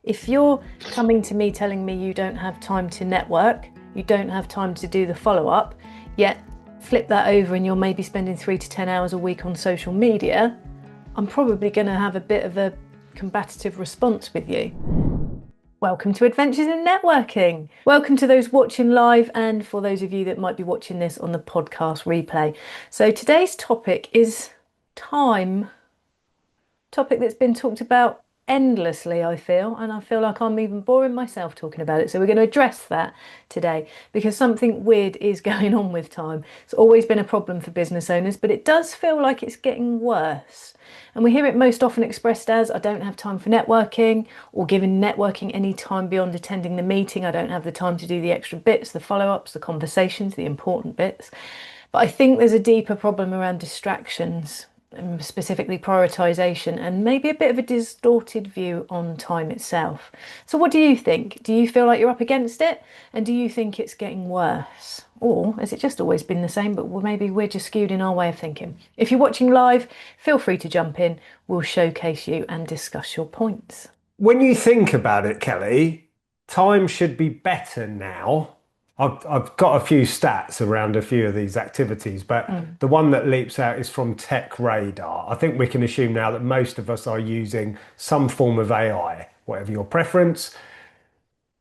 If you're coming to me telling me you don't have time to network, you don't have time to do the follow-up, yet flip that over and you're maybe spending 3 to 10 hours a week on social media, I'm probably going to have a bit of a combative response with you. Welcome to Adventures in Networking. Welcome to those watching live and for those of you that might be watching this on the podcast replay. So today's topic is time. Topic that's been talked about endlessly, I feel, and I feel like I'm even boring myself talking about it. So we're going to address that today because something weird is going on with time. It's always been a problem for business owners, but it does feel like it's getting worse. And we hear it most often expressed as, I don't have time for networking, or giving networking any time beyond attending the meeting. I don't have the time to do the extra bits, the follow-ups, the conversations, the important bits. But I think there's a deeper problem around distractions, specifically prioritization, and maybe a bit of a distorted view on time itself. So what do you think? Do you feel like you're up against it? And do you think it's getting worse? Or has it just always been the same, but maybe we're just skewed in our way of thinking? If you're watching live, feel free to jump in. We'll showcase you and discuss your points. When you think about it, Kelly, time should be better now. I've got a few stats around a few of these activities, but the one that leaps out is from Tech Radar. I think we can assume now that most of us are using some form of AI, whatever your preference,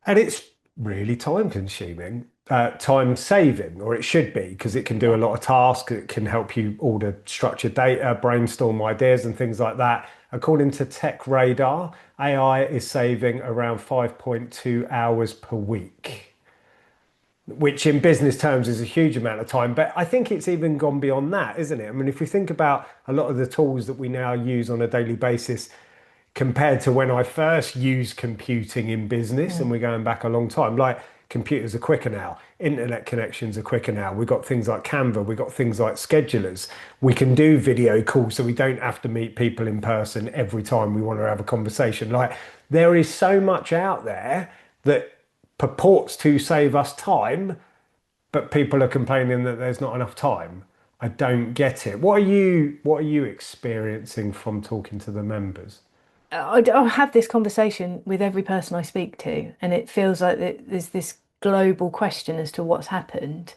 and it's really time consuming, time saving, or it should be, because it can do a lot of tasks. It can help you order structured data, brainstorm ideas and things like that. According to Tech Radar, AI is saving around 5.2 hours per week, which in business terms is a huge amount of time. But I think it's even gone beyond that, isn't it? I mean, if we think about a lot of the tools that we now use on a daily basis, compared to when I first used computing in business, and we're going back a long time, like computers are quicker now, internet connections are quicker now. We've got things like Canva, we've got things like schedulers. We can do video calls so we don't have to meet people in person every time we want to have a conversation. Like, there is so much out there that purports to save us time, but people are complaining that there's not enough time. I don't get it. What are you experiencing from talking to the members? I have this conversation with every person I speak to, and it feels like there's this global question as to what's happened.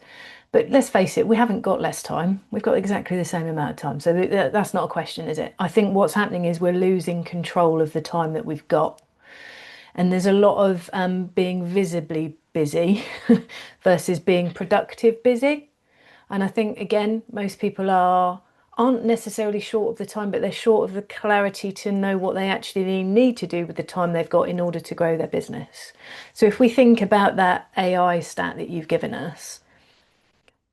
But let's face it, we haven't got less time. We've got exactly the same amount of time. So that's not a question, is it? I think what's happening is we're losing control of the time that we've got. And there's a lot of being visibly busy versus being productive busy. And I think, again, most people aren't necessarily short of the time, but they're short of the clarity to know what they actually need to do with the time they've got in order to grow their business. So if we think about that AI stat that you've given us,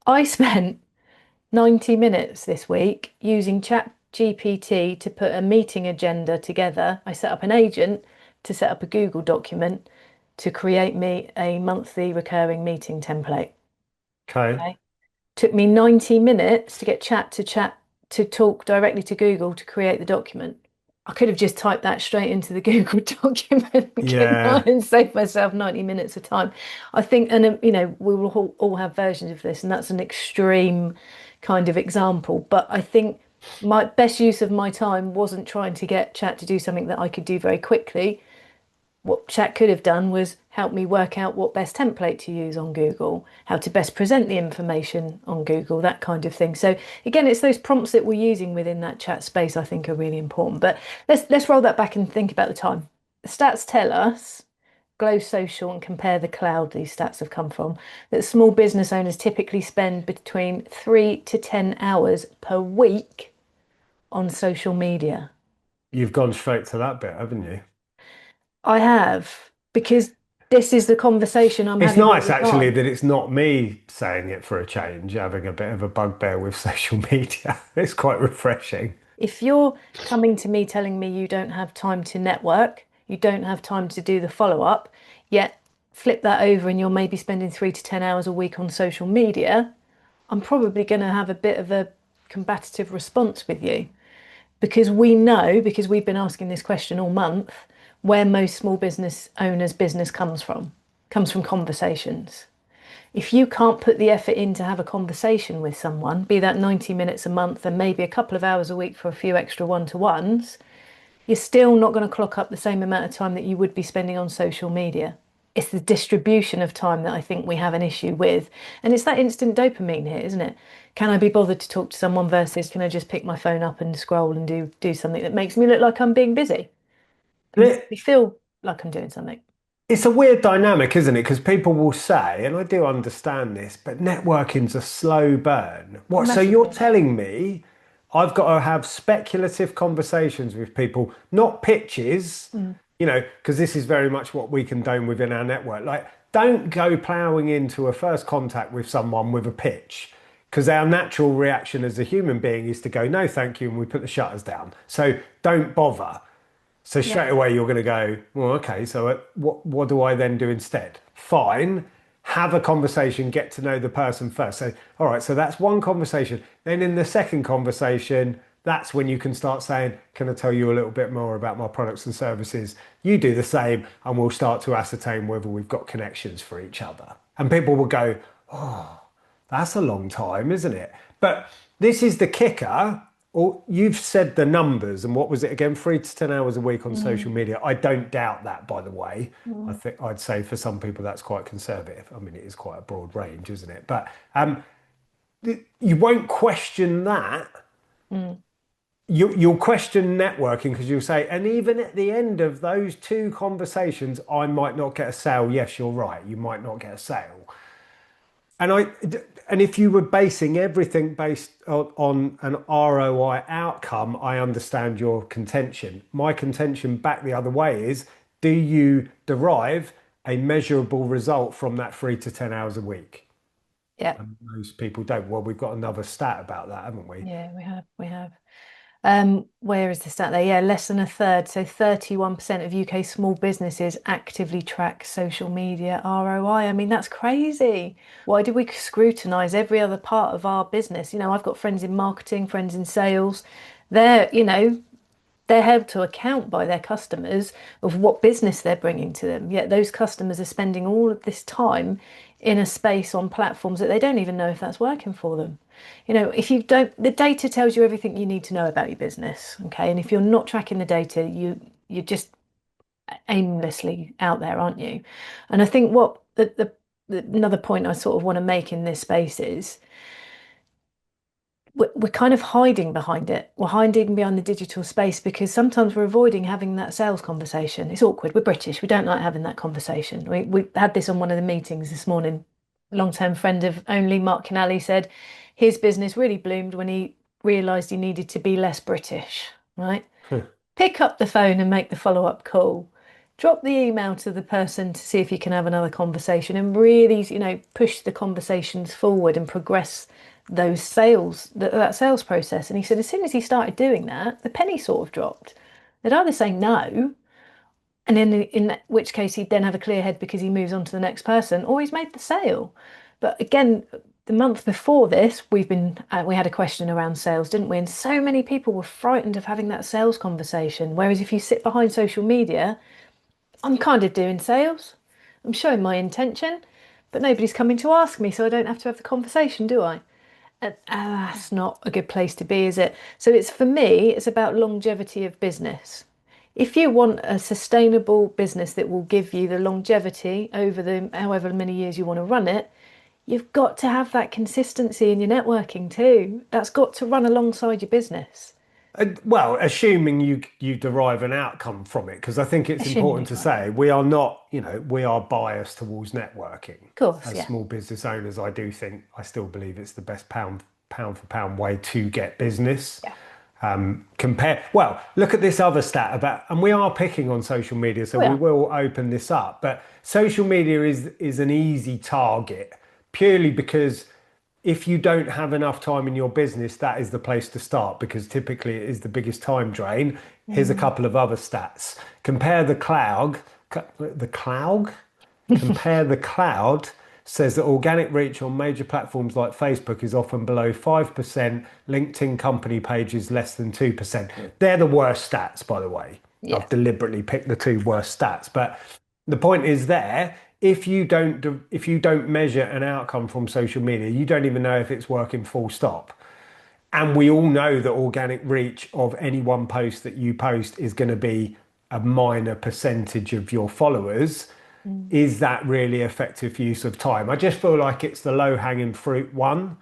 I spent 90 minutes this week using Chat GPT to put a meeting agenda together. I set up an agent to set up a Google document to create me a monthly recurring meeting template. Okay. Okay. Took me 90 minutes to get chat to talk directly to Google to create the document. I could have just typed that straight into the Google document, couldn't I, Yeah. and save myself 90 minutes of time. I think, and we will all have versions of this, and that's an extreme kind of example. But I think my best use of my time wasn't trying to get chat to do something that I could do very quickly. What chat could have done was help me work out what best template to use on Google, how to best present the information on Google, that kind of thing. So again, it's those prompts that we're using within that chat space I think are really important. But let's roll that back and think about the time. The stats tell us, Glow Social and Compare the Cloud, these stats have come from, that small business owners typically spend between 3 to 10 hours per week on social media. You've gone straight to that bit, haven't you? I have, because this is the conversation I'm It's having all nice the actually time. that it's not me saying it for a change, having a bit of a bugbear with social media. It's quite refreshing. If you're coming to me telling me you don't have time to network, you don't have time to do the follow-up, yet flip that over and you're maybe spending 3 to 10 hours a week on social media, I'm probably going to have a bit of a combative response with you. Because we know, because we've been asking this question all month, where most small business owners' business comes from conversations. If you can't put the effort in to have a conversation with someone, be that 90 minutes a month and maybe a couple of hours a week for a few extra one-to-ones, you're still not going to clock up the same amount of time that you would be spending on social media. It's the distribution of time that I think we have an issue with. And it's that instant dopamine here, isn't it? Can I be bothered to talk to someone versus can I just pick my phone up and scroll and do something that makes me look like I'm being busy and makes me feel like I'm doing something? It's a weird dynamic, isn't it? Because people will say, and I do understand this, but networking's a slow burn. What? So you're Massively. telling me I've got to have speculative conversations with people, not pitches, Mm. because this is very much what we condone within our network. Like, don't go ploughing into a first contact with someone with a pitch, because our natural reaction as a human being is to go, no, thank you, and we put the shutters down. So don't bother. So Yeah. straight away you're going to go, well, okay, so what do I then do instead? Fine, have a conversation, get to know the person first. So, all right, so that's one conversation. Then in the second conversation, that's when you can start saying, can I tell you a little bit more about my products and services? You do the same, and we'll start to ascertain whether we've got connections for each other. And people will go, oh, that's a long time, isn't it? But this is the kicker. Or you've said the numbers, and what was it again? 3 to 10 hours a week on social Mm. media. I don't doubt that, by the way. I Mm. think I'd say for some people that's quite conservative. I mean, it is quite a broad range, isn't it? But you won't question that. Mm. You'll question networking because you'll say, and even at the end of those two conversations, I might not get a sale. Yes, you're right. You might not get a sale. And and if you were basing everything based on an ROI outcome, I understand your contention. My contention back the other way is, do you derive a measurable result from that 3 to 10 hours a week? Yeah. And most people don't. Well, we've got another stat about that, haven't we? Yeah, we have. We have. Where is the stat there? Yeah, less than a third. So 31% of UK small businesses actively track social media ROI. I mean, that's crazy. Why do we scrutinize every other part of our business? I've got friends in marketing, friends in sales. They're held to account by their customers of what business they're bringing to them. Yet those customers are spending all of this time in a space on platforms that they don't even know if that's working for them. If you don't, the data tells you everything you need to know about your business. Okay. And if you're not tracking the data, you're just aimlessly out there, aren't you? And I think what another point I sort of want to make in this space is we're kind of hiding behind it. We're hiding behind the digital space because sometimes we're avoiding having that sales conversation. It's awkward. We're British. We don't like having that conversation. We had this on one of the meetings this morning. Long-term friend of only Mark Canally said his business really bloomed when he realised he needed to be less British, right? Pick up the phone and make the follow-up call. Drop the email to the person to see if you can have another conversation and really, push the conversations forward and progress those sales, that sales process. And he said as soon as he started doing that, the penny sort of dropped. They'd either say no, and then in which case he'd then have a clear head because he moves on to the next person, or he's made the sale. But again, the month before this, we had a question around sales, didn't we? And so many people were frightened of having that sales conversation. Whereas if you sit behind social media, I'm kind of doing sales. I'm showing my intention, but nobody's coming to ask me, so I don't have to have the conversation, do I? And that's not a good place to be, is it? So it's for me, it's about longevity of business. If you want a sustainable business that will give you the longevity over the however many years you want to run it, you've got to have that consistency in your networking too. That's got to run alongside your business. Well, assuming you derive an outcome from it, because I think it's Assuming you important to drive. say we are not, we are biased towards networking. Of course, As yeah. small business owners, I still believe it's the best pound for pound way to get business. Yeah. Well, look at this other stat about, and we are picking on social media, so Oh we yeah. will open this up. But social media is an easy target purely because if you don't have enough time in your business, that is the place to start because typically it is the biggest time drain. Here's a Mm. couple of other stats. The cloud, compare the cloud says that organic reach on major platforms like Facebook is often below 5%, LinkedIn company pages less than 2%. They're the worst stats, by the way. Yeah. I've deliberately picked the two worst stats, but the point is there, if you don't measure an outcome from social media, you don't even know if it's working full stop. And we all know that organic reach of any one post that you post is going to be a minor percentage of your followers. Mm. Is that really effective use of time? I just feel like it's the low-hanging fruit one.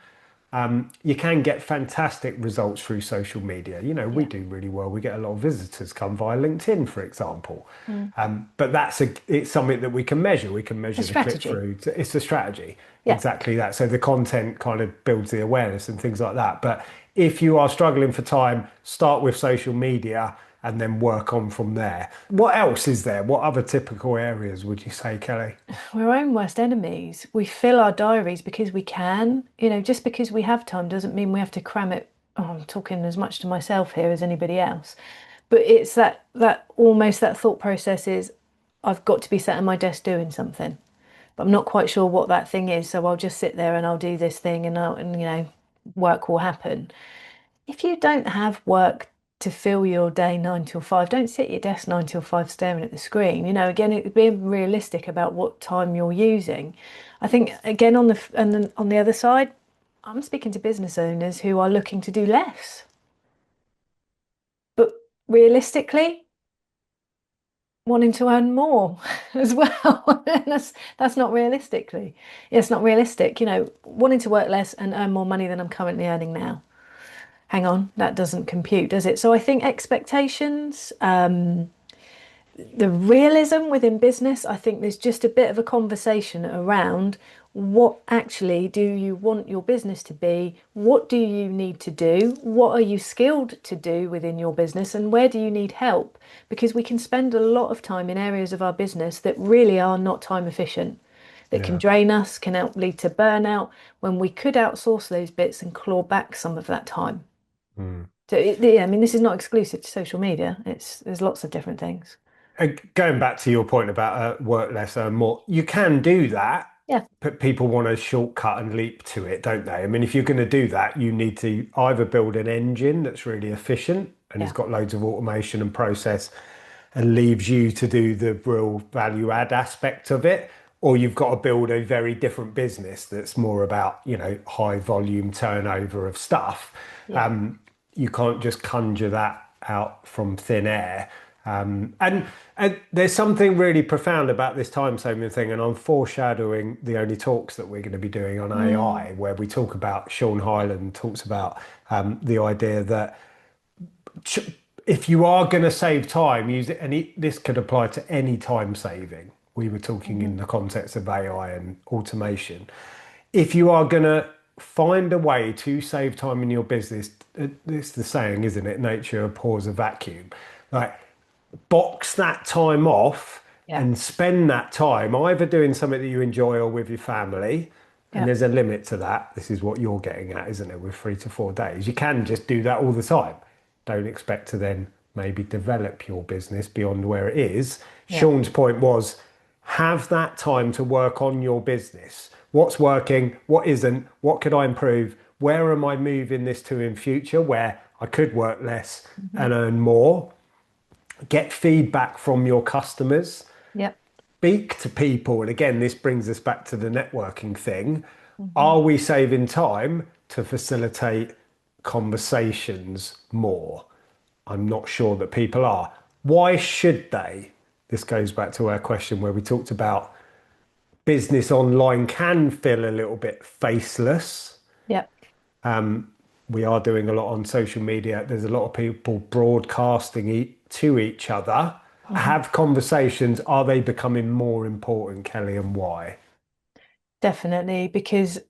You can get fantastic results through social media. You know, we Yeah. do really well. We get a lot of visitors come via LinkedIn, for example. Mm. But it's something that we can measure. We can A measure the click strategy. through. It's a strategy. Yeah. Exactly that. So the content kind of builds the awareness and things like that. But if you are struggling for time, start with social media and then work on from there. What else is there? What other typical areas would you say, Kelly? We're our own worst enemies. We fill our diaries because we can. You know, just because we have time doesn't mean we have to cram it. Oh, I'm talking as much to myself here as anybody else. But it's that almost that thought process is I've got to be sat at my desk doing something. But I'm not quite sure what that thing is, so I'll just sit there and I'll do this thing and work will happen. If you don't have work to fill your day 9 till 5, don't sit at your desk 9 till 5 staring at the screen. You know, again, it being realistic about what time you're using. I think again and then on the other side, I'm speaking to business owners who are looking to do less. But realistically, wanting to earn more as well. That's not realistically. It's not realistic, you know, wanting to work less and earn more money than I'm currently earning now. Hang on, that doesn't compute, does it? So I think expectations, the realism within business, I think there's just a bit of a conversation around what actually do you want your business to be? What do you need to do? What are you skilled to do within your business? And where do you need help? Because we can spend a lot of time in areas of our business that really are not time efficient, that can Yeah. drain us, can help lead to burnout, when we could outsource those bits and claw back some of that time. Mm. So, yeah, I mean, this is not exclusive to social media. There's lots of different things. Going back to your point about work less, earn more, you can do that, Yeah, but people want a shortcut and leap to it, don't they? I mean, if you're going to do that, you need to either build an engine that's really efficient and has yeah, got loads of automation and process and leaves you to do the real value add aspect of it, or you've got to build a very different business that's more about, you know, high volume turnover of stuff. yeah. You can't just conjure that out from thin air. And there's something really profound about this time saving thing, and I'm foreshadowing the only talks that we're going to be doing on Mm, AI, where we talk about Sean Hyland talks about the idea that if you are going to save time, use it, and this could apply to any time saving. We were talking in mhm. the context of AI and automation. If you are going to find a way to save time in your business, it's the saying, isn't it? Nature abhors a vacuum. Like, box that time off Yeah, and spend that time either doing something that you enjoy or with your family. And yeah, there's a limit to that. This is what you're getting at, isn't it? With 3 to 4 days, you can just do that all the time. Don't expect to then maybe develop your business beyond where it is. yeah. Sean's point was have that time to work on your business. What's working? What isn't? What could I improve? Where am I moving this to in future where I could work less Mhm. and earn more? Get feedback from your customers, Yeah. speak to people. And again, this brings us back to the networking thing. Mhm. Are we saving time to facilitate conversations more? I'm not sure that people are. Why should they? This goes back to our question where we talked about business online can feel a little bit faceless. Yeah. We are doing a lot on social media. There's a lot of people broadcasting to each other. Mhm. Have conversations. Are they becoming more important, Kelly, and why? Definitely, because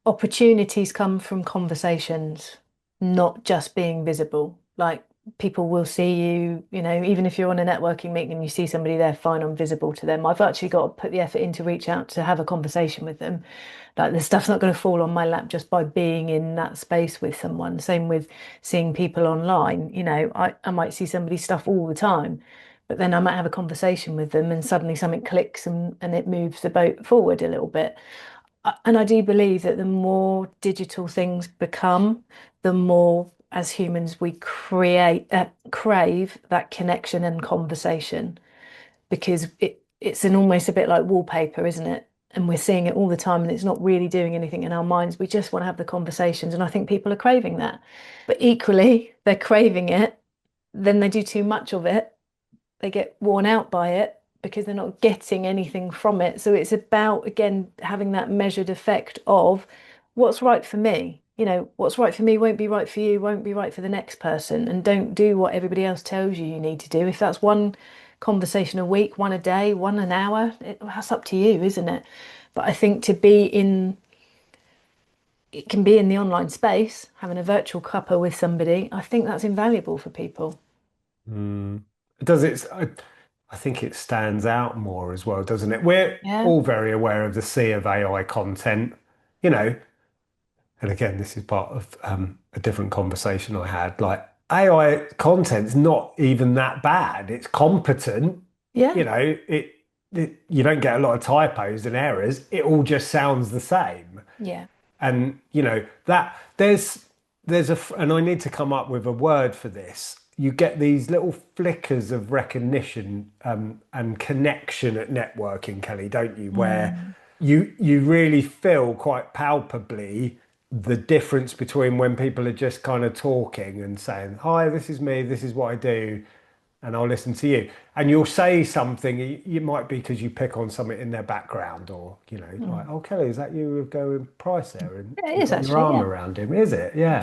opportunities come from conversations, not just being visible. Like people will see you, you know, even if you're on a networking meeting and you see somebody there, fine, I'm visible to them. I've actually got to put the effort in to reach out to have a conversation with them. Like the stuff's not going to fall on my lap just by being in that space with someone. Same with seeing people online. You know, I might see somebody's stuff all the time, but then I might have a conversation with them and suddenly something clicks and it moves the boat forward a little bit. And I do believe that the more digital things become, the more as humans we crave that connection and conversation because it's an almost a bit like wallpaper, isn't it? and we're seeing it all the time, and it's not really doing anything in our minds. We just want to have the conversations, and I think people are craving that. But equally, they're craving it, then they do too much of it, they get worn out by it because they're not getting anything from it. So it's about, again, having that measured effect of what's right for me. What's right for me won't be right for you, won't be right for the next person. And don't do what everybody else tells you you need to do. If that's one conversation a week, one a day, one an hour, that's up to you, isn't it? But I think it can be in the online space, having a virtual cuppa with somebody. I think that's invaluable for people. Mm. Does it? I think it stands out more as well, doesn't it? We're Yeah. all very aware of the sea of AI content, you know, and again, this is part of a different conversation I had. Like AI content's not even that bad. It's competent, Yeah. you know, you don't get a lot of typos and errors. It all just sounds the same. Yeah. And that there's and I need to come up with a word for this. You get these little flickers of recognition and connection at networking, Kelly, don't you? Where Mm. you really feel quite palpably the difference between when people are just kind of talking and saying, "Hi, this is me. This is what I do." And I'll listen to you. And you'll say something, it might be because you pick on something in their background, or, like, Mm. "Oh, Kelly, is that you with going Price there? And Yeah, it you've is got your actually, arm yeah. around him, is it?" Yeah.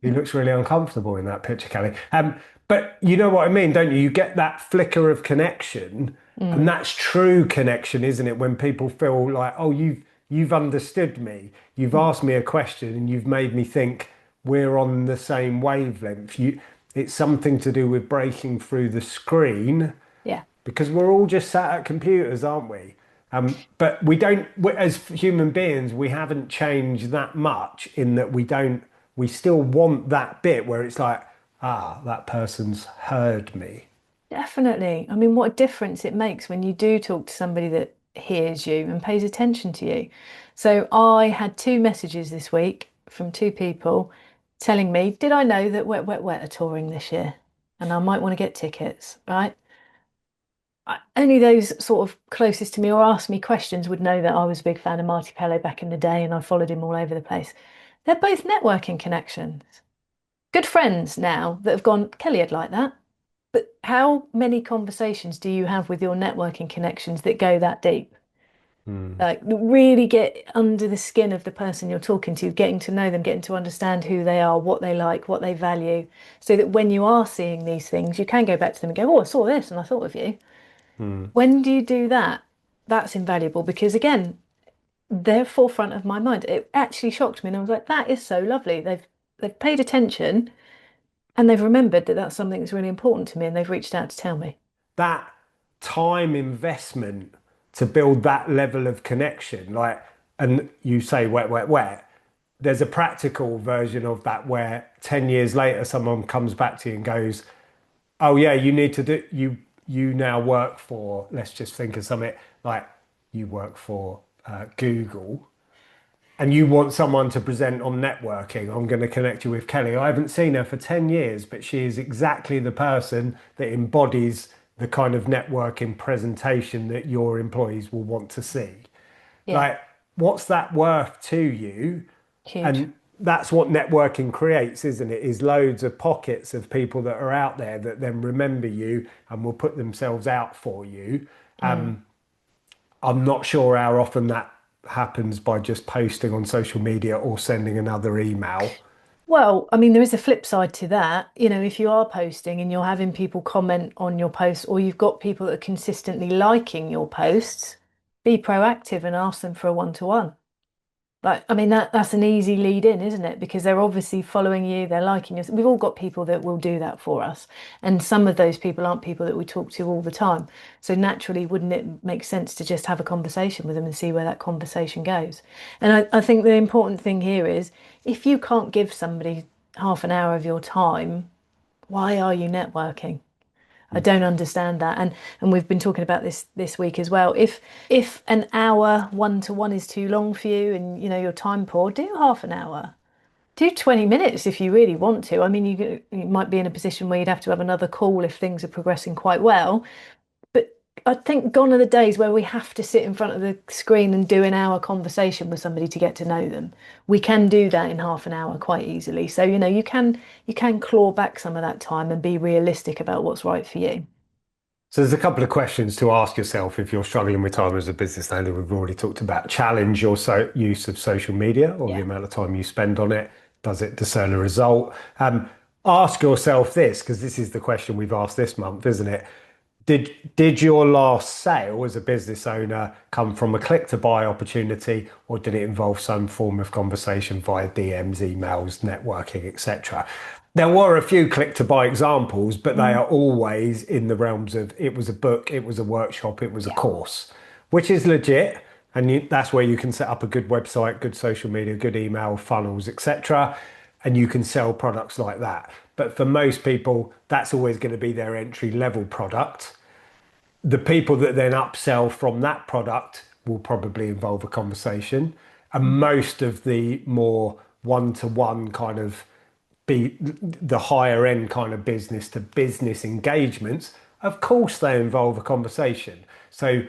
He looks really uncomfortable in that picture, Kelly. But you know what I mean, don't you? You get that flicker of connection, and Mm. that's true connection, isn't it? When people feel like, "Oh, you've understood me. You've Mm. asked me a question, and you've made me think we're on the same wavelength." It's something to do with breaking through the screen Yeah, because we're all just sat at computers, aren't we? But we don't, as human beings, we haven't changed that much in that we still want that bit where it's like, that person's heard me. definitely. I mean, what a difference it makes when you do talk to somebody that hears you and pays attention to you. So I had two messages this week from two people telling me, did I know that Wet Wet Wet are touring this year? And I might want to get tickets, right? Only those sort of closest to me or asked me questions would know that I was a big fan of Marty Pello back in the day and I followed him all over the place. They're both networking connections. Good friends now that have gone, Kelly, I'd like that. But how many conversations do you have with your networking connections that go that deep? Hmm. Like really get under the skin of the person you're talking to, getting to know them, getting to understand who they are, what they like, what they value, so that when you are seeing these things, you can go back to them and go, oh, I saw this and I thought of you. Hmm. When do you do that? That's invaluable because again, they're forefront of my mind. It actually shocked me, and I was like, that is so lovely. They've paid attention and they've remembered that that's something that's really important to me, and they've reached out to tell me. That time investment to build that level of connection, like, and you say wet, wet, wet. There's a practical version of that where 10 years later, someone comes back to you and goes, "Oh yeah, you need to do you now work for, let's just think of something like you work for Google and you want someone to present on networking. I'm going to connect you with Kelly. I haven't seen her for 10 years, but she is exactly the person that embodies the kind of networking presentation that your employees will want to see." Yeah, Like, what's that worth to you? huge. And that's what networking creates, isn't it? Is loads of pockets of people that are out there that then remember you and will put themselves out for you. Mm. I'm not sure how often that happens by just posting on social media or sending another email. Well, I mean, there is a flip side to that. If you are posting and you're having people comment on your posts, or you've got people that are consistently liking your posts, be proactive and ask them for a one-to-one. Like, I mean, that's an easy lead in, isn't it? Because they're obviously following you, they're liking you. We've all got people that will do that for us. And some of those people aren't people that we talk to all the time. So naturally, wouldn't it make sense to just have a conversation with them and see where that conversation goes? And I think the important thing here is if you can't give somebody half an hour of your time, why are you networking? I don't understand that. And we've been talking about this week as well. If an hour one-to-one is too long for you and you're time poor, do half an hour. Do 20 minutes if you really want to. I mean, you might be in a position where you'd have to have another call if things are progressing quite well, but I think gone are the days where we have to sit in front of the screen and do an hour conversation with somebody to get to know them. We can do that in half an hour quite easily. So, you can claw back some of that time and be realistic about what's right for you. So there's a couple of questions to ask yourself if you're struggling with time as a business owner. We've already talked about challenge your use of social media or the Yeah. amount of time you spend on it. Does it discern a result? Ask yourself this, because this is the question we've asked this month, isn't it? Did your last sale as a business owner come from a click to buy opportunity, or did it involve some form of conversation via DMs, emails, networking, etc.? There were a few click to buy examples, but they Mm. are always in the realms of it was a book, it was a workshop, it was a Yeah. course, which is legit. And that's where you can set up a good website, good social media, good email funnels, etc. And you can sell products like that. But for most people, that's always going to be their entry level product. The people that then upsell from that product will probably involve a conversation. And most of the more one-to-one kind of be the higher end kind of business to business engagements, of course they involve a conversation. So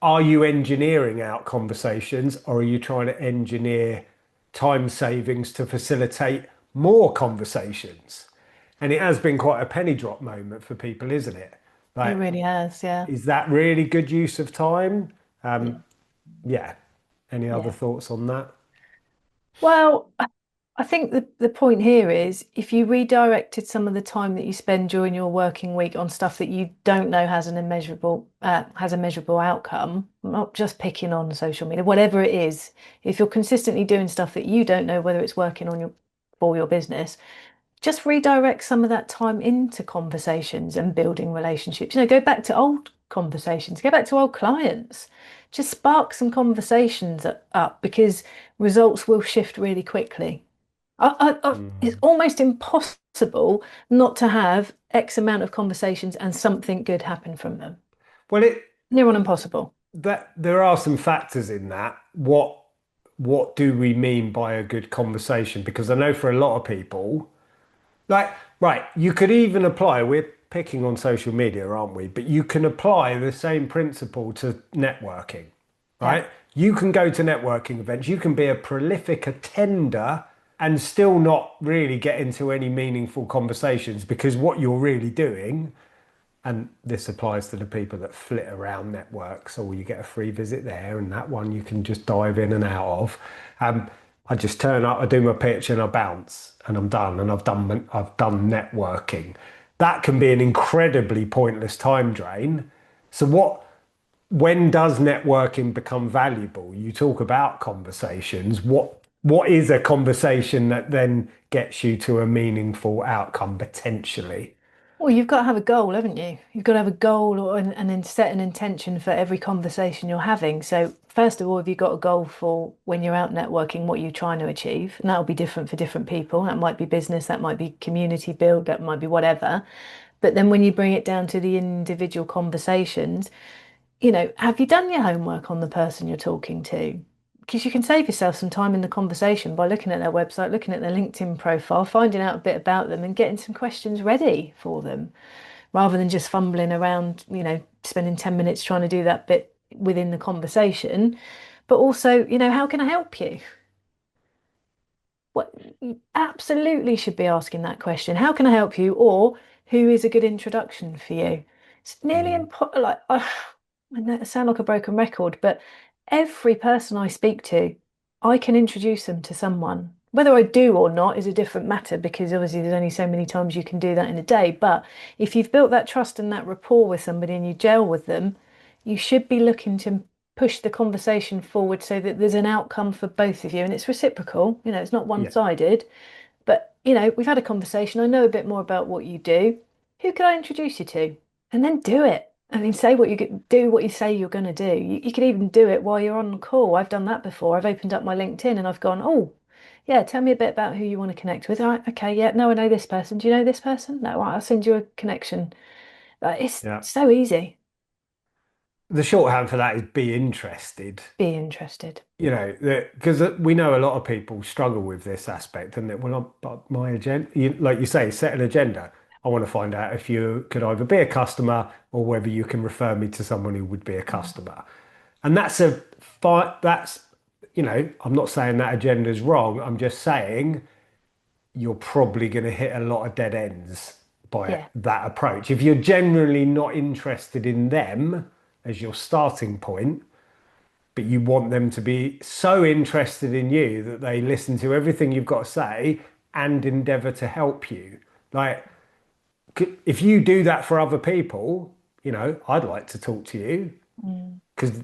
are you engineering out conversations, or are you trying to engineer time savings to facilitate more conversations? And it has been quite a penny drop moment for people, isn't it? It Like, really has. Yeah. is that really good use of time? Yeah. Yeah. Any other Yeah. thoughts on that? Well, I think the point here is if you redirected some of the time that you spend during your working week on stuff that you don't know has a measurable outcome, not just picking on social media, whatever it is, if you're consistently doing stuff that you don't know whether it's working on your for your business, just redirect some of that time into conversations and building relationships. Go back to old conversations, go back to old clients. Just spark some conversations up because results will shift really quickly. It's Mm. almost impossible not to have X amount of conversations and something good happen from them. Well, Near on impossible. that there are some factors in that. What do we mean by a good conversation? Because I know for a lot of people, like, right, you could even apply, we're picking on social media, aren't we? But you can apply the same principle to networking, Yeah. right? You can go to networking events, you can be a prolific attender and still not really get into any meaningful conversations, because what you're really doing, and this applies to the people that flit around networks, or you get a free visit there, and that one you can just dive in and out of. Um, I just turn up, I do my pitch, and I bounce, and I'm done. And I've done networking. That can be an incredibly pointless time drain. So when does networking become valuable? You talk about conversations. What is a conversation that then gets you to a meaningful outcome potentially? Well, you've got to have a goal, haven't you? You've got to have a goal and then set an intention for every conversation you're having. So, first of all, have you got a goal for when you're out networking, what you're trying to achieve? And that'll be different for different people. That might be business, that might be community build, that might be whatever. But then when you bring it down to the individual conversations, have you done your homework on the person you're talking to? Because you can save yourself some time in the conversation by looking at their website, looking at their LinkedIn profile, finding out a bit about them and getting some questions ready for them rather than just fumbling around, spending 10 minutes trying to do that bit within the conversation. But also, how can I help you? What you absolutely should be asking that question. How can I help you? Or who is a good introduction for you? It's nearly Mm. impossible. Like, I know I sound like a broken record, but every person I speak to, I can introduce them to someone. Whether I do or not is a different matter because obviously there's only so many times you can do that in a day. But if you've built that trust and that rapport with somebody and you gel with them, you should be looking to push the conversation forward so that there's an outcome for both of you and it's reciprocal. It's not Yeah. one-sided. But, we've had a conversation. I know a bit more about what you do. Who could I introduce you to? And then do it. I mean, say what you do, what you say you're going to do. You could even do it while you're on the call. I've done that before. I've opened up my LinkedIn and I've gone, oh, yeah, tell me a bit about who you want to connect with. All right, okay, yeah, no, I know this person. Do you know this person? No, right, I'll send you a connection. It's Yeah. so easy. The shorthand for that is be interested. Be interested. Because we know a lot of people struggle with this aspect, and that well, but my agenda, like you say, set an agenda. I want to find out if you could either be a customer or whether you can refer me to someone who would be a customer. And that's a fight. I'm not saying that agenda is wrong. I'm just saying you're probably going to hit a lot of dead ends by Yeah. that approach. If you're genuinely not interested in them as your starting point, but you want them to be so interested in you that they listen to everything you've got to say and endeavor to help you. Like, if you do that for other people, I'd like to talk to you Mm. because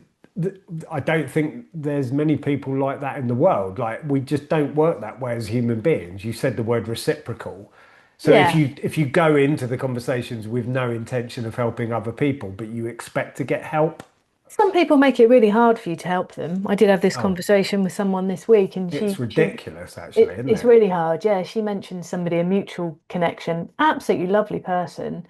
I don't think there's many people like that in the world. Like, we just don't work that way as human beings. You said the word reciprocal. So if Yeah. you go into the conversations with no intention of helping other people, but you expect to get help, Some people make it really hard for you to help them. I did have this oh, conversation with someone this week, and it's she ridiculous, actually, isn't it's it? really hard. Yeah, she mentioned somebody, a mutual connection, absolutely lovely person.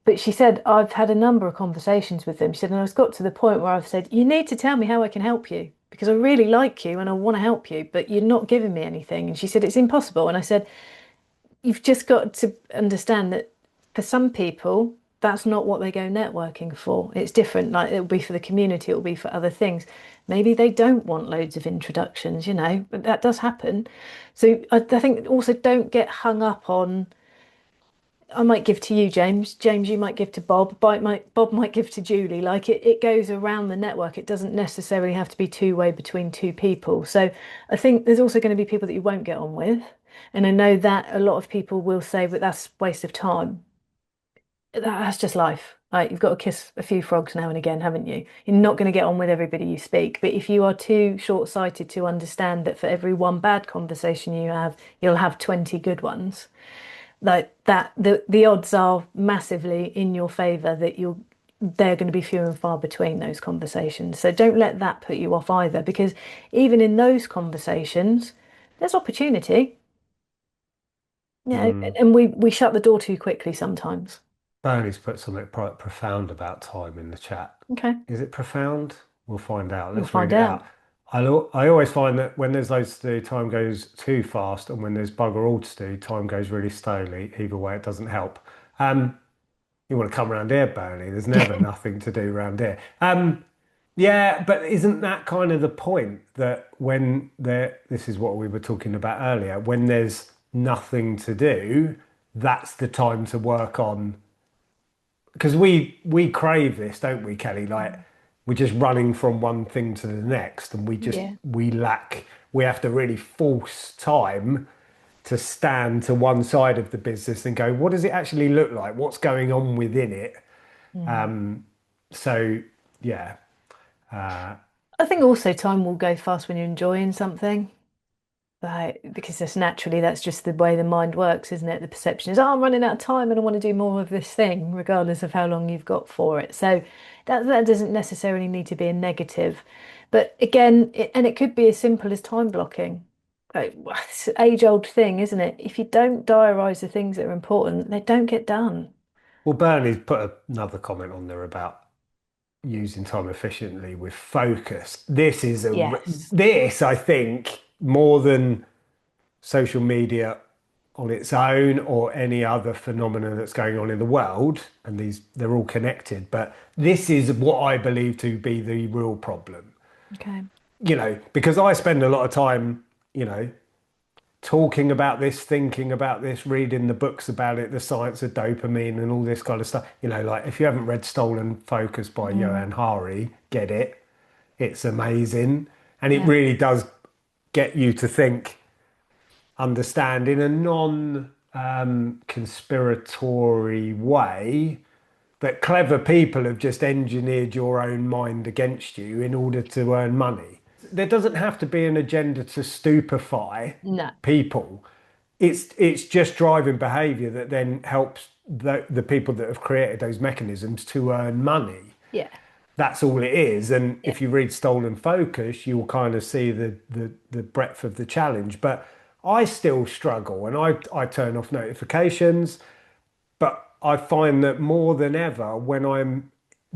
But she said, I've had a number of conversations with them. She said, and I've got to the point where I've said, you need to tell me how I can help you because I really like you and I want to help you, but you're not giving me anything. And she said, it's impossible. And I said, you've just got to understand that for some people, that's not what they go networking for. It's different. Like it'll be for the community, it'll be for other things. Maybe they don't want loads of introductions, but that does happen. So I think also don't get hung up on I might give to you, James. James, you might give to Bob. Bob might give to Julie. Like it goes around the network. It doesn't necessarily have to be two-way between two people. So I think there's also going to be people that you won't get on with. And I know that a lot of people will say, but that's waste of time. That's just life. Like you've got to kiss a few frogs now and again, haven't you? You're not going to get on with everybody you speak. But if you are too short-sighted to understand that for every one bad conversation you have, you'll have 20 good ones like that the odds are massively in your favor that they're going to be few and far between those conversations. So don't let that put you off either, because even in those conversations, there's opportunity. Mm. And we shut the door too quickly sometimes. Bernie's put something quite profound about time in the chat. Okay, Is it profound? We'll find out. we'll Let's read find it out. out. I always find that when there's loads to do, time goes too fast, and when there's bugger all to do, time goes really slowly. Either way, it doesn't help. Um, you want to come around here, Bernie? There's never nothing to do around here. Yeah, but isn't that kind of the point that when this is what we were talking about earlier, when there's nothing to do, that's the time to work on because we crave this, don't we, Kelly? Like we're just running from one thing to the next, and Yeah. we have to really force time to stand to one side of the business and go, what does it actually look like? What's going on within it? Mm. So yeah, uh, I think also time will go fast when you're enjoying something. Like, because that's just the way the mind works, isn't it? The perception is, oh, I'm running out of time and I want to do more of this thing, regardless of how long you've got for it. So that doesn't necessarily need to be a negative. But again, it could be as simple as time blocking. Like, it's an age-old thing, isn't it? If you don't diarise the things that are important, they don't get done. well, Bernie's put another comment on there about using time efficiently with focus. Yes. This, I think, more than social media on its own or any other phenomenon that's going on in the world, and they're all connected, but this is what I believe to be the real problem. Okay. Because I spend a lot of time, you know, talking about this, thinking about this, reading the books about it, the science of dopamine and all this kind of stuff. Like if you haven't read Stolen Focus by Mm, Johan Hari, get it. It's amazing. And it yeah. really does get you to think, understand in a non conspiratory way that clever people have just engineered your own mind against you in order to earn money. There doesn't have to be an agenda to stupefy No. people. It's just driving behavior that then helps the people that have created those mechanisms to earn money. Yeah. That's all it is. And Yeah. if you read Stolen Focus, you'll kind of see the breadth of the challenge. But I still struggle and I turn off notifications. But I find that more than ever, when I'm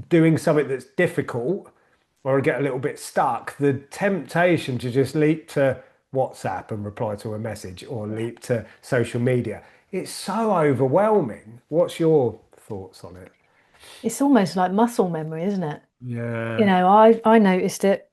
doing something that's difficult or I get a little bit stuck, the temptation to just leap to WhatsApp and reply to a message or Yeah. leap to social media it's so overwhelming. What's your thoughts on it? It's almost like muscle memory, isn't it? You Yeah. know, I noticed it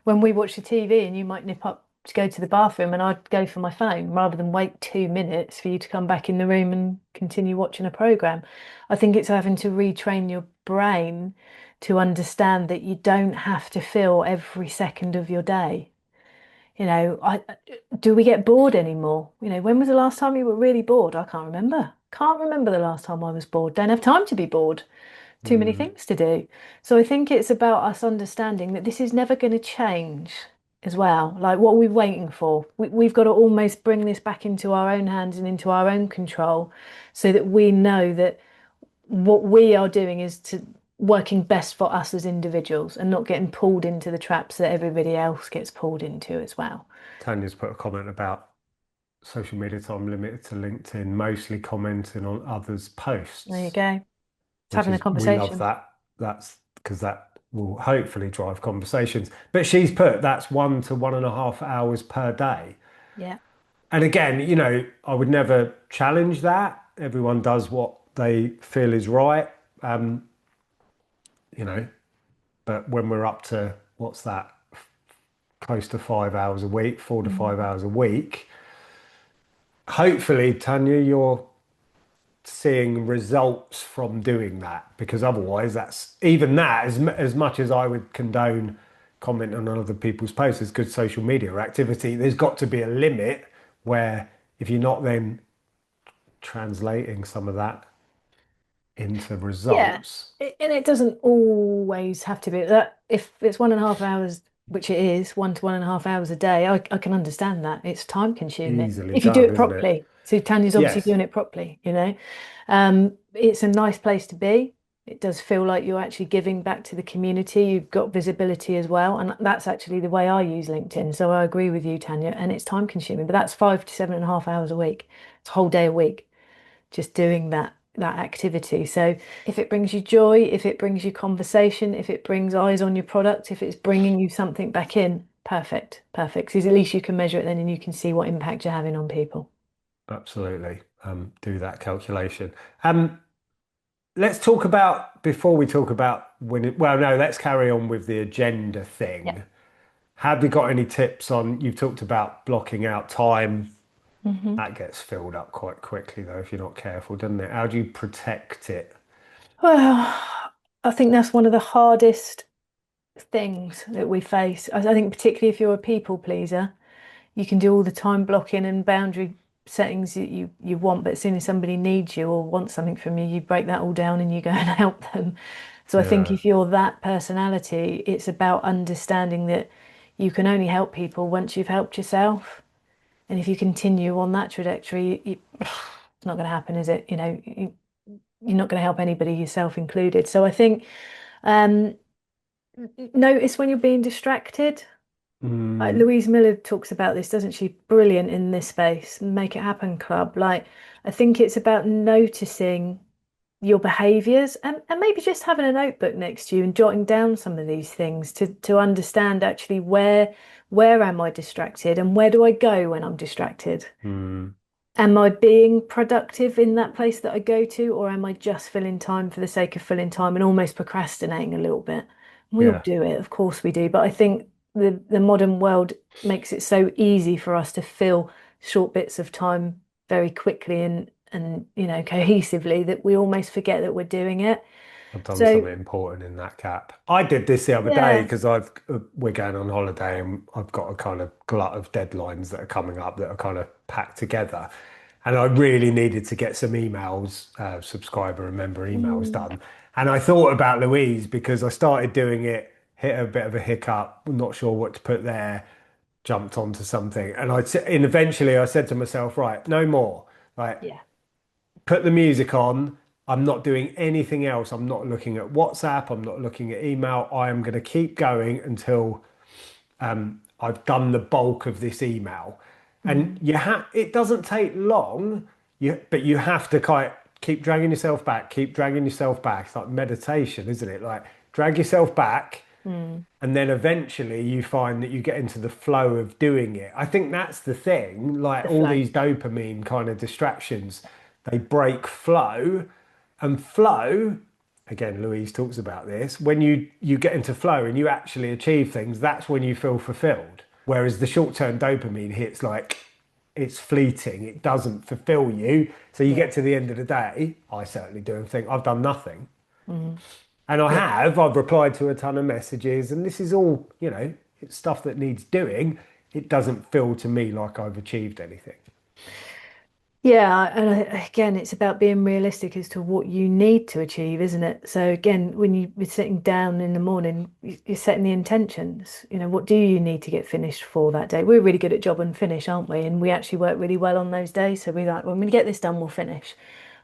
when we watch the TV and you might nip up to go to the bathroom and I'd go for my phone rather than wait 2 minutes for you to come back in the room and continue watching a program. I think it's having to retrain your brain to understand that you don't have to fill every second of your day. You know, do we get bored anymore? You know, when was the last time you were really bored? I can't remember. Can't remember the last time I was bored. Don't have time to be bored. Too many Mm. things to do. So I think it's about us understanding that this is never going to change as well. Like, what are we waiting for? We've got to almost bring this back into our own hands and into our own control so that we know that what we are doing is to working best for us as individuals and not getting pulled into the traps that everybody else gets pulled into as well. Tanya's put a comment about social media time limited to LinkedIn, mostly commenting on others' There you posts, go. It's which having a is, we love conversation. that. That's because that will hopefully drive conversations. But she's put that's 1 to 1.5 hours per day. Yeah. And again, I would never challenge that. Everyone does what they feel is right. Um, you know, but when we're up to what's that, close to 5 hours a week, 4 to 5 hours a week, hopefully, Tanya, you're seeing results from doing that because otherwise, that's even that, as much as I would condone comment on other people's posts as good social media activity, there's got to be a limit where if you're not then translating some of that into Yeah, results. and it doesn't always have to be that. If it's 1.5 hours, which it is, 1 to 1.5 hours a day, I can understand that. It's time consuming Easily if you do done, it isn't it? properly. So Tanya's obviously Yes, doing it properly, you know. It's a nice place to be. It does feel like you're actually giving back to the community. You've got visibility as well, and that's actually the way I use LinkedIn. So I agree with you, Tanya, and it's time consuming, but that's 5 to 7.5 hours a week. It's a whole day a week just doing that activity. So if it brings you joy, if it brings you conversation, if it brings eyes on your product, if it's bringing you something back in, perfect, perfect. Because at least you can measure it then and you can see what impact you're having on people. absolutely. Do that calculation. Let's talk about before we talk about well, no, let's carry on with the agenda Yeah. thing. Have you got any tips on, you've talked about blocking out time. Hmm. That gets filled up quite quickly though, if you're not careful, doesn't it? How do you protect it? Well, I think that's one of the hardest things that we face. I think particularly if you're a people pleaser, you can do all the time blocking and boundary settings that you want, but as soon as somebody needs you or wants something from you, you break that all down and you go and help them. So I think Yeah, if you're that personality, it's about understanding that you can only help people once you've helped yourself. And if you continue on that trajectory, it's not going to happen, is it? You're not going to help anybody, yourself included. So I think um, notice when you're being distracted. mm, Louise Miller talks about this, doesn't she? Brilliant in this space, Make It Happen Club. Like, I think it's about noticing your behaviors and maybe just having a notebook next to you and jotting down some of these things to understand actually where am I distracted and where do I go when I'm distracted? mm, Am I being productive in that place that I go to, or am I just filling time for the sake of filling time and almost procrastinating a little bit? We all yeah, do it, of course we do, but I think the modern world makes it so easy for us to fill short bits of time very quickly and cohesively that we almost forget that we're doing it. I've done So something important in that gap. I did this the other day yeah. because we're going on holiday and I've got a kind of glut of deadlines that are coming up that are kind of packed together. And I really needed to get some emails, subscriber and member emails Mm, done. And I thought about Louise because I started doing it, hit a bit of a hiccup, not sure what to put there, jumped onto something. And eventually I said to myself, right, no more. Like, yeah. put the music on. I'm not doing anything else. I'm not looking at WhatsApp. I'm not looking at email. I am going to keep going until I've done the bulk of this email. And Mm, it doesn't take long, but you have to keep dragging yourself back, keep dragging yourself back. It's like meditation, isn't it? Like drag yourself back, Mm. And then eventually you find that you get into the flow of doing it. I think that's the thing. Like The all flow. these dopamine kind of distractions, they break flow. And flow, again, Louise talks about this, when you get into flow and you actually achieve things, that's when you feel fulfilled. Whereas the short-term dopamine hits like it's fleeting, it doesn't fulfill you. So you Yeah. get to the end of the day, I certainly do and think I've done nothing. Mm. And Yeah. I've replied to a ton of messages, and this is all, it's stuff that needs doing. It doesn't feel to me like I've achieved anything. Yeah, and again, it's about being realistic as to what you need to achieve, isn't it? So again, when you're sitting down in the morning, you're setting the intentions. What do you need to get finished for that day? We're really good at job and finish, aren't we? And we actually work really well on those days. So we're like, when we get this done, we'll finish.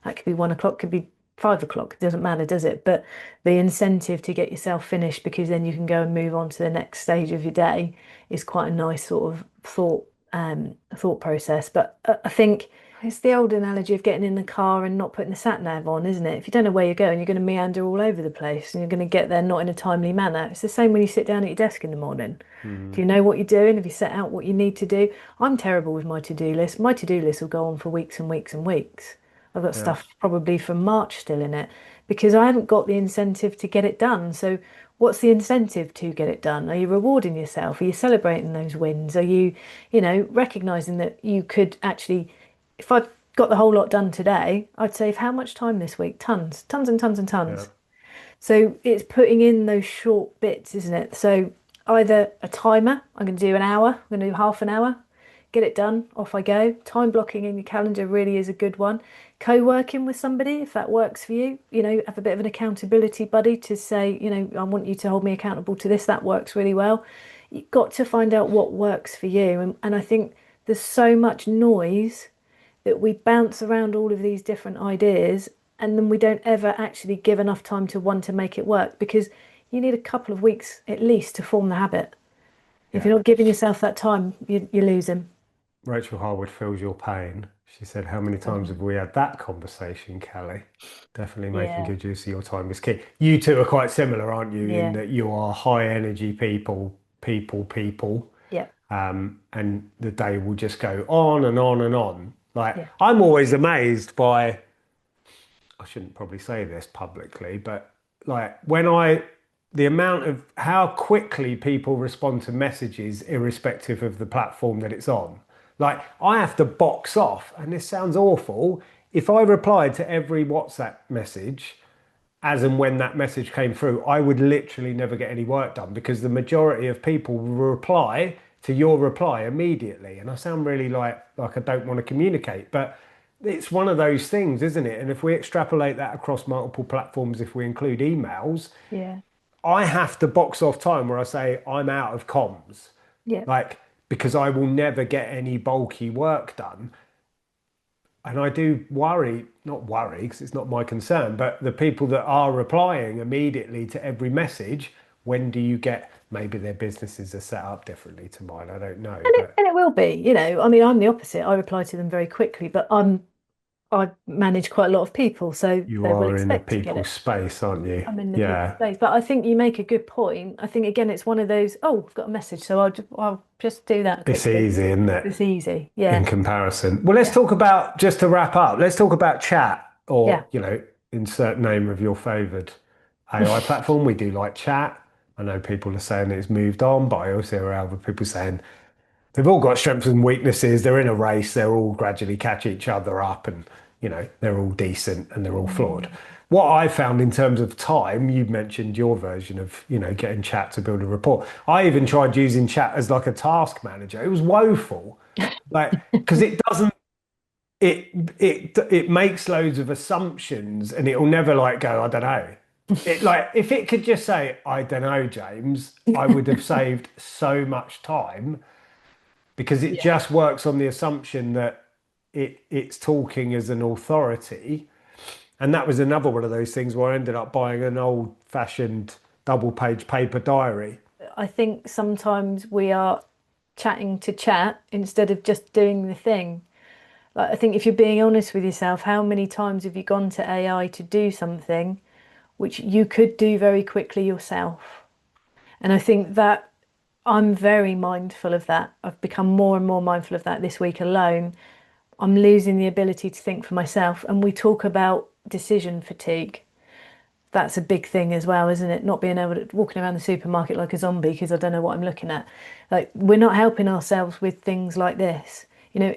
That could be 1 o'clock, could be 5 o'clock. It doesn't matter, does it? But the incentive to get yourself finished because then you can go and move on to the next stage of your day is quite a nice sort of thought process. But I think. It's the old analogy of getting in the car and not putting the sat nav on, isn't it? If you don't know where you're going, you're going to meander all over the place and you're going to get there not in a timely manner. It's the same when you sit down at your desk in the morning. Do Mm, you know what you're doing? Have you set out what you need to do? I'm terrible with my to-do list. My to-do list will go on for weeks and weeks and weeks. I've got yeah, stuff probably from March still in it because I haven't got the incentive to get it done. So, what's the incentive to get it done? Are you rewarding yourself? Are you celebrating those wins? Are you, recognizing that you could actually, if I got the whole lot done today, I'd save how much time this week? Tons, tons and tons and yeah, tons. So it's putting in those short bits, isn't it? So either a timer, I'm going to do an hour, I'm going to do half an hour, get it done, off I go. Time blocking in your calendar really is a good one. Co-working with somebody, if that works for you, have a bit of an accountability buddy to say, I want you to hold me accountable to this. That works really well. You've got to find out what works for you. And I think there's so much noise that we bounce around all of these different ideas and then we don't ever actually give enough time to one to make it work because you need a couple of weeks at least to form the habit. If yeah. you're not giving yourself that time, you lose him. Rachel Harwood feels your pain. She said, how many times Oh, have we had that conversation, Kelly? Definitely making yeah, good use of your time is key. You two are quite similar, aren't you, in yeah, that you are high energy people. yeah, And the day will just go on and on and on. Like, yeah, I'm always amazed by, I shouldn't probably say this publicly, but like the amount of how quickly people respond to messages, irrespective of the platform that it's on. Like, I have to box off, and this sounds awful. If I replied to every WhatsApp message, as and when that message came through, I would literally never get any work done because the majority of people will reply to your reply immediately. And I sound really like I don't want to communicate, but it's one of those things, isn't it? And if we extrapolate that across multiple platforms, if we include emails, yeah, I have to box off time where I say I'm out of comms, yeah. like because I will never get any bulky work done. And I do worry, not worry, because it's not my concern, but the people that are replying immediately to every message, when do you get, maybe their businesses are set up differently to mine, I don't know, And it, but and it will be, I mean, I'm the opposite. I reply to them very quickly, but I manage quite a lot of people, so you they will are in a expect to get people it. space, aren't you? I'm in the people Yeah, space. But I think you make a good point. I think again, it's one of those, oh, I've got a message, so I'll just do that it's quickly. easy, isn't it? It's easy. In Yeah. comparison. Well, let's Yeah. talk about, just to wrap up, let's talk about chat Yeah. or, insert name of your favored AI platform. We do like chat. I know people are saying it's moved on, but I also hear other people saying they've all got strengths and weaknesses. They're in a race. They're all gradually catch each other up and, they're all decent and they're all flawed. Mm. What I found in terms of time, you mentioned your version of, getting chat to build a report. I even tried using chat as like a task manager. It was woeful. Like, because it doesn't, it makes loads of assumptions and it'll never like go, I don't know. It like if it could just say, I don't know, James, I would have saved so much time because it Yeah. just works on the assumption that it's talking as an authority. And that was another one of those things where I ended up buying an old-fashioned double-page paper diary. I think sometimes we are chatting to chat instead of just doing the thing. Like, I think if you're being honest with yourself, how many times have you gone to AI to do something which you could do very quickly yourself? And I think that I'm very mindful of that. I've become more and more mindful of that this week alone. I'm losing the ability to think for myself. And we talk about decision fatigue. That's a big thing as well, isn't it? Not being able to walking around the supermarket like a zombie because I don't know what I'm looking at. Like we're not helping ourselves with things like this. You know,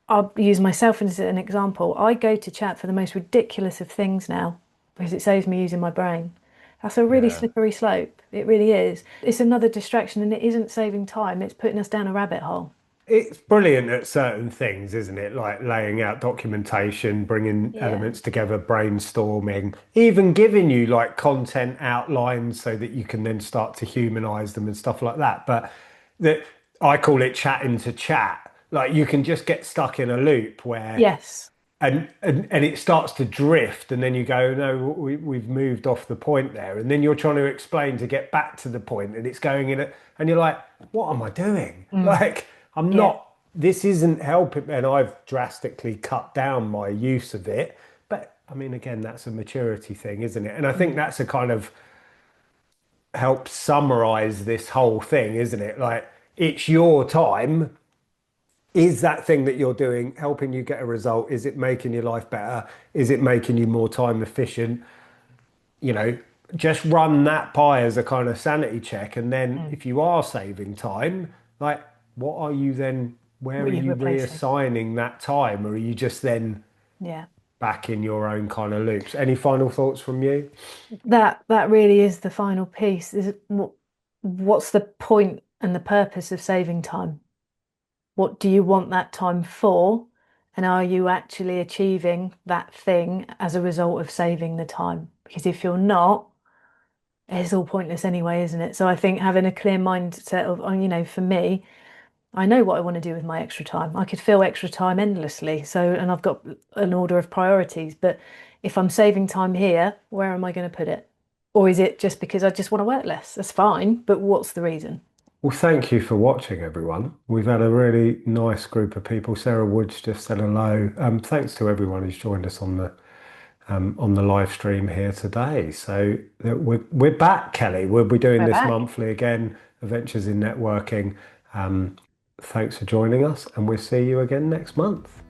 I'll use myself as an example. I go to chat for the most ridiculous of things now because it saves me using my brain. That's a really Yeah. slippery slope. It really is. It's another distraction and it isn't saving time. It's putting us down a rabbit hole. It's brilliant at certain things, isn't it? Like laying out documentation, bringing Yeah. elements together, brainstorming, even giving you like content outlines so that you can then start to humanize them and stuff like that. But that I call it chatting to chat. Like you can just get stuck in a loop where Yes. and it starts to drift and then you go no we've moved off the point there and then you're trying to explain to get back to the point and it's going in it and you're like what am I doing Mm. like I'm Yeah. not this isn't helping and I've drastically cut down my use of it but I mean again that's a maturity thing isn't it and I think Mm. that's a kind of help summarize this whole thing isn't it like it's your time is that thing that you're doing helping you get a result? Is it making your life better? Is it making you more time efficient? You know, just run that by as a kind of sanity check. And then Mm. if you are saving time, like what are you then, where What are are you you replacing? reassigning that time? Or are you just then Yeah. back in your own kind of loops? Any final thoughts from you? That really is the final piece. What's the point and the purpose of saving time? What do you want that time for? And are you actually achieving that thing as a result of saving the time? Because if you're not, it's all pointless anyway, isn't it? So I think having a clear mindset of, for me, I know what I want to do with my extra time. I could fill extra time endlessly. So, and I've got an order of priorities, but if I'm saving time here, where am I going to put it? Or is it just because I just want to work less? That's fine, but what's the reason? Well, thank you for watching, everyone. We've had a really nice group of people. Sarah Woods just said hello. Thanks to everyone who's joined us on the live stream here today. So we're back, Kelly. We'll be doing We're this back. monthly again, Adventures in Networking. Um, Thanks for joining us, and we'll see you again next month.